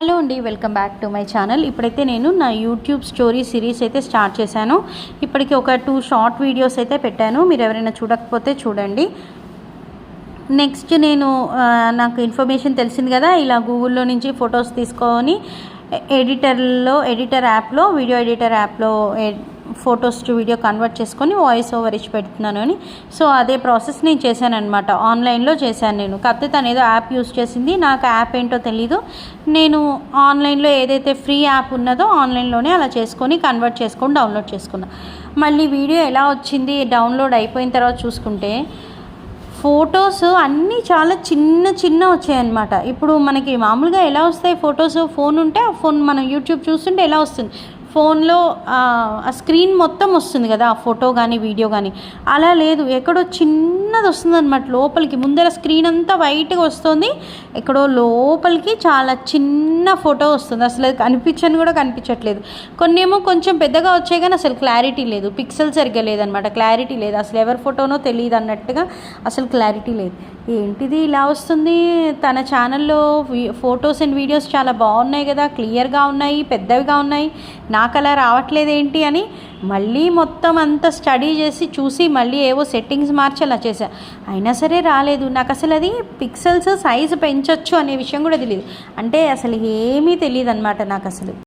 Hello అండి, welcome back to my channel. ఇప్పుడైతే నేను నా యూట్యూబ్ స్టోరీ సిరీస్ అయితే స్టార్ట్ చేశాను. ఇప్పటికి ఒక 2 షార్ట్ వీడియోస్ అయితే పెట్టాను. మీరు ఎవరైనా చూడకపోతే చూడండి. నెక్స్ట్ నేను నాకు ఇన్ఫర్మేషన్ తెలిసింది కదా, ఇలా గూగుల్లో నుంచి ఫొటోస్ తీసుకొని ఎడిటర్ యాప్లో వీడియో ఎడిటర్ యాప్లో ఫొటోస్ టు వీడియో కన్వర్ట్ చేసుకొని వాయిస్ ఓవర్ ఇచ్చి పెడుతున్నాను అని. సో అదే ప్రాసెస్ నేను చేశాను అనమాట. ఆన్లైన్లో చేశాను నేను. కాకపోతే తను ఏదో యాప్ యూస్ చేసింది, నాకు యాప్ ఏంటో తెలీదు. నేను ఆన్లైన్లో ఏదైతే ఫ్రీ యాప్ ఉన్నదో ఆన్లైన్లోనే అలా చేసుకొని కన్వర్ట్ చేసుకొని డౌన్లోడ్ చేసుకున్నాను. మళ్ళీ వీడియో ఎలా వచ్చింది డౌన్లోడ్ అయిపోయిన తర్వాత చూసుకుంటే ఫొటోస్ అన్నీ చాలా చిన్న వచ్చాయన్నమాట. ఇప్పుడు మనకి మామూలుగా ఎలా వస్తాయి ఫొటోస్, ఫోన్ ఉంటే ఆ ఫోన్ మనం యూట్యూబ్ చూస్తుంటే ఎలా వస్తుంది, ఫోన్లో ఆ స్క్రీన్ మొత్తం వస్తుంది కదా, ఆ ఫోటో కానీ వీడియో కానీ. అలా లేదు, ఎక్కడో చిన్నది వస్తుంది అనమాట లోపలికి. ముందర స్క్రీన్ అంతా వైట్గా వస్తుంది, ఎక్కడో లోపలికి చాలా చిన్న ఫోటో వస్తుంది. అసలు అది కనిపించట్లేదు. కొన్ని ఏమో కొంచెం పెద్దగా వచ్చాయి కానీ అసలు క్లారిటీ లేదు, పిక్సెల్ సరిగ్గా లేదనమాట, క్లారిటీ లేదు. అసలు ఎవరి ఫోటోనో తెలియదు అన్నట్టుగా అసలు క్లారిటీ లేదు. ఏంటిది ఇలా వస్తుంది? తన ఛానల్లో ఫొటోస్ అండ్ వీడియోస్ చాలా బాగున్నాయి కదా, క్లియర్గా ఉన్నాయి, పెద్దవిగా ఉన్నాయి, నాకు అలా రావట్లేదు ఏంటి అని మళ్ళీ మొత్తం అంతా స్టడీ చేసి చూసి మళ్ళీ ఏవో సెట్టింగ్స్ మార్చి అలా చేశా. అయినా సరే రాలేదు. నాకు అసలు అది పిక్సెల్స్ సైజు పెంచొచ్చు అనే విషయం కూడా తెలియదు. అంటే అసలు ఏమీ తెలియదు అనమాట నాకు అసలు.